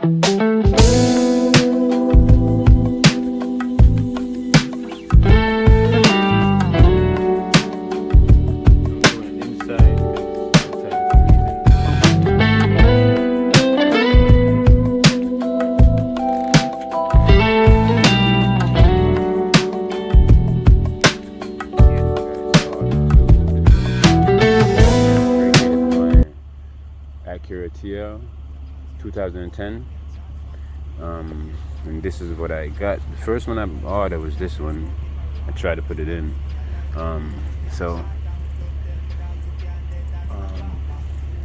Acura TL 2010. And this is what I got. The first one I ordered was this one. I tried to put it in.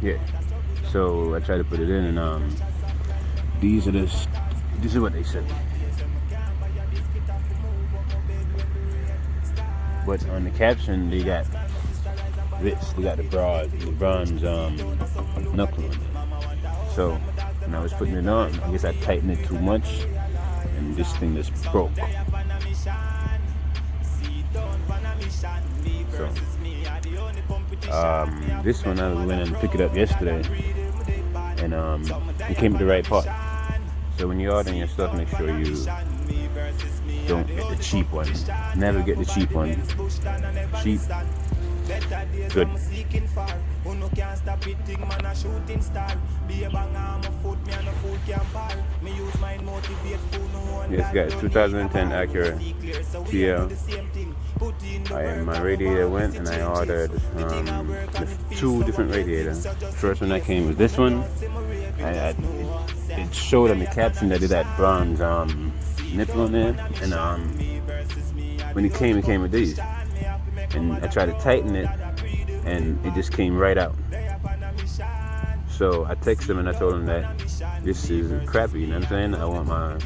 Yeah. So I tried to put it in, and this is what they said. But on the caption, they got this. They got the bronze knuckle on it. So when I was putting it on, I guess I tightened it too much, and this thing just broke. So this one I went and picked it up yesterday, and it came with the right part. So when you're ordering your stuff, make sure you don't get the cheap one. Never get the cheap one. Cheap, good. Yes guys, 2010 Acura TL. My radiator went, and I ordered two different radiators. First one that came was this one. It showed on the caption that it had bronze nipple on there, and when it came with these, and I tried to tighten it, and it just came right out. So I texted them and I told them that this is crappy, you know what I'm saying?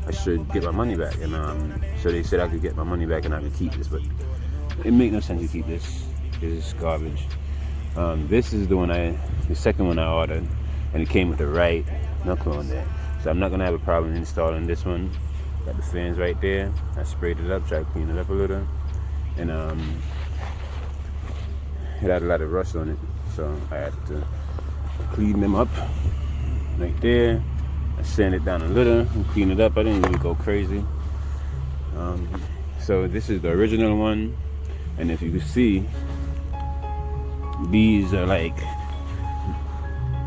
I should get my money back, and so they said I could get my money back and I could keep this, but it made no sense to keep this. This is garbage. This is the second one I ordered, and it came with the right knuckle on there. So I'm not gonna have a problem installing this one. Got the fans right there. I sprayed it up, tried to clean it up a little, and it had a lot of rust on it, so I had to clean them up right there. I sand it down a little and clean it up. I didn't really go crazy. So this is the original one, and if you can see, these are like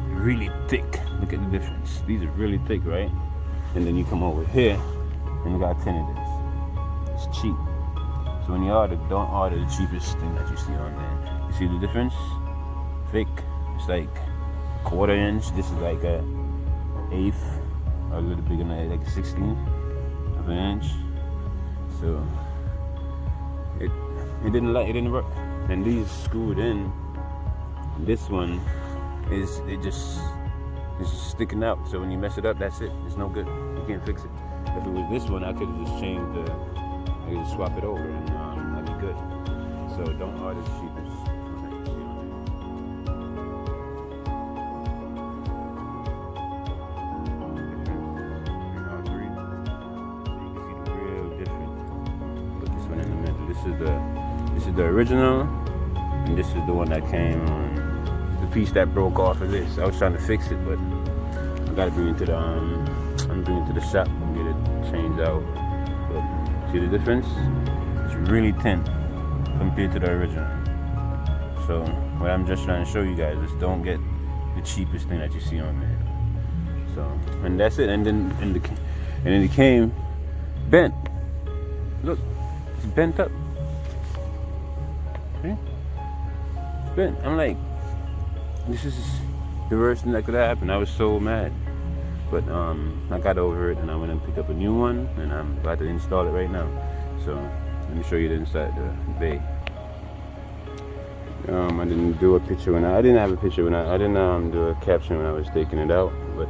really thick. Look at the difference. These are really thick, right? And then you come over here and you got 10 of this. It's cheap. So when you order, don't order the cheapest thing that you see on there. You see the difference? Thick. It's like a 1/4 inch. This is like a 1/8, or a little bigger than that, like a 16th of an inch. So it didn't work. And these screwed in. This one is just sticking out. So when you mess it up, that's it. It's no good. You can't fix it. If it was this one, I could have just changed I could just swap it over, and that'd be good. So don't order the cheapest. This is the original, and this is the one that came on. The piece that broke off of this. I was trying to fix it, but I gotta bring it to the I'm bringing it to the shop and get it changed out. But see the difference? It's really thin compared to the original. So what I'm just trying to show you guys is don't get the cheapest thing that you see on there. So, and that's it. And then it came bent. Look, it's bent up. Okay? It's bent. I'm like, this is the worst thing that could happen. I was so mad. But I got over it, and I went and picked up a new one, and I'm about to install it right now. So let me show you the inside the bay. I didn't do a picture I didn't have a picture I didn't do a caption when I was taking it out, but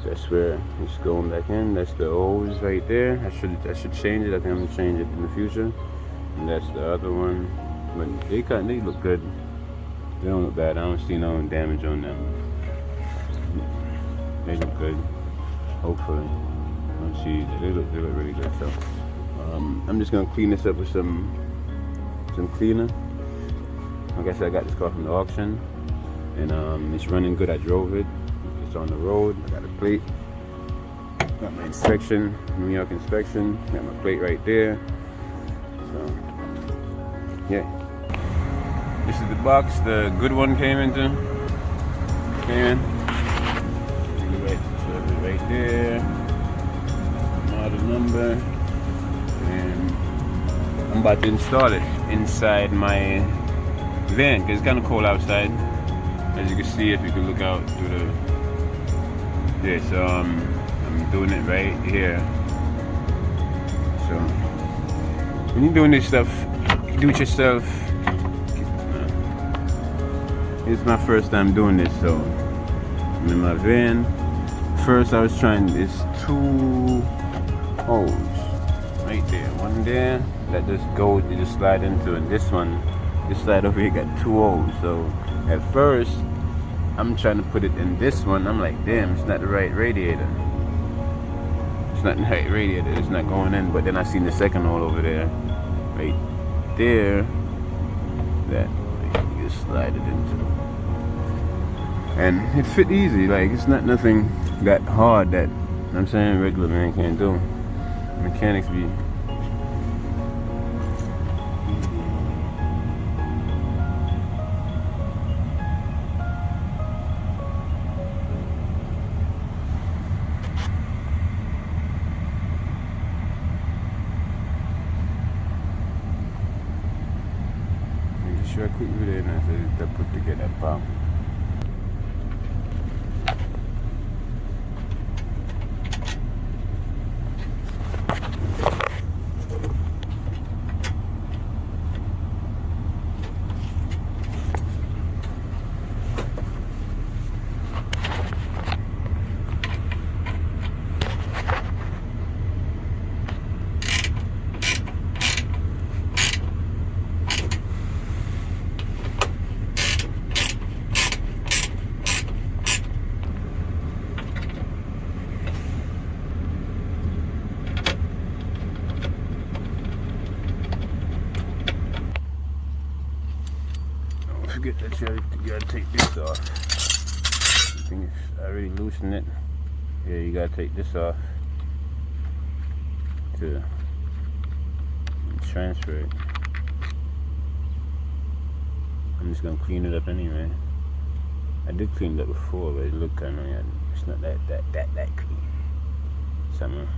that's where it's going back in. That's the hose right there. I should change it. I think I'm gonna change it in the future. And that's the other one. But they look good. They don't look bad. I don't see no damage on them. They look good. Hopefully. I don't see. They look really good. So I'm just gonna clean this up with some cleaner. Like I said, I got this car from the auction, and it's running good. I drove it. It's on the road. I got a plate. Got my inspection, New York inspection. Got my plate right there. So, yeah. This is the box the good one came into. Came in. Right there. Model number. And I'm about to install it inside my van because it's kind of cold outside. As you can see, if you can look out through the. Yeah, so I'm doing it right here. So when you're doing this stuff, do it yourself. It's my first time doing this, so I'm in my van. First, I was trying. It's 2 holes right there. One there that just goes, you just slide into, and this one, this side over here got 2 holes. So at first, I'm trying to put it in this one. I'm like, damn, it's not the right radiator. It's not the right radiator. It's not going in. But then I seen the second hole over there, right there, that you just slide it into. And it fit easy. Like, it's not nothing that hard that I'm saying regular man can't do. Mechanics be. Just show a quick video and I said that put together that bomb. Forget that you gotta take this off. I think it's already loosened it. Yeah, you gotta take this off to transfer it. I'm just gonna clean it up anyway. I did clean it up before, but it looked kind of, it's not that clean. So I'm gonna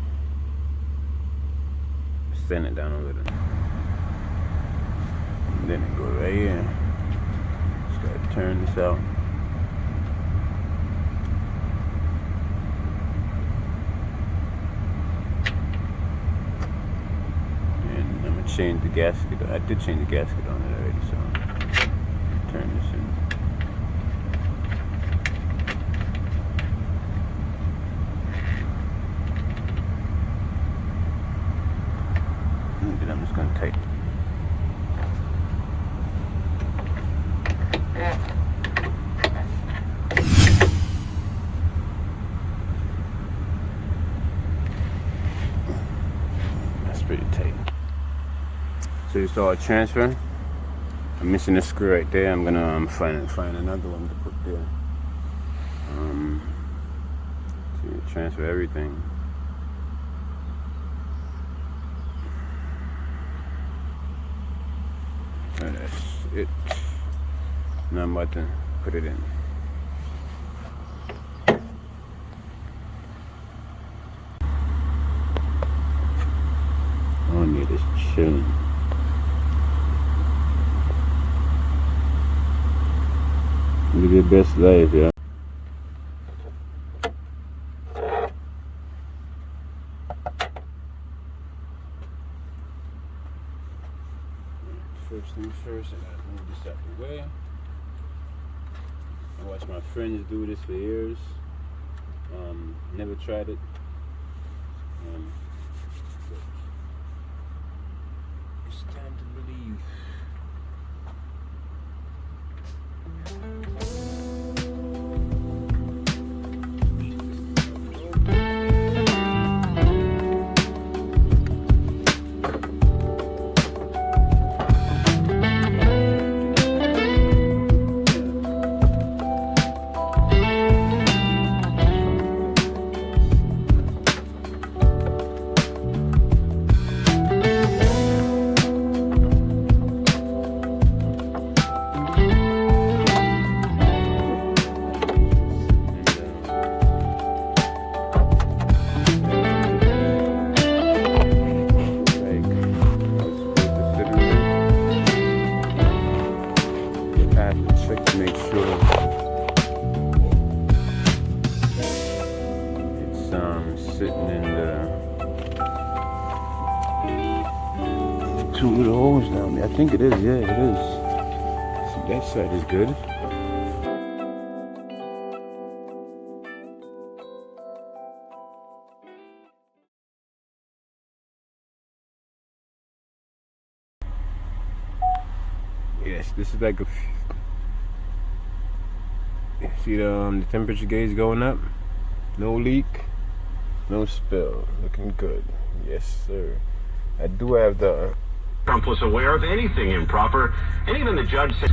sand it down a little. And then it go right here. Gotta turn this out. And I'm gonna change the gasket. I did change the gasket on it already, so turn this in. And then I'm just gonna tighten. That's pretty tight. So you saw a transfer. I'm missing a screw right there. I'm gonna find another one to put there. So you transfer everything. So that's it. Now I'm about to put it in. Oh, yeah, it's chilling. Live your best life, yeah. First things first, I gotta move this out the way. I watched my friends do this for years. Never tried it. But it's time to believe. sitting in the two little holes down there. I think it is, yeah, it is. See, that side is good. Yes, this is like a. See the temperature gauge going up? No leak, no spill. Looking good. Yes, sir. I do have the. Trump was aware of anything improper, and even the judge said.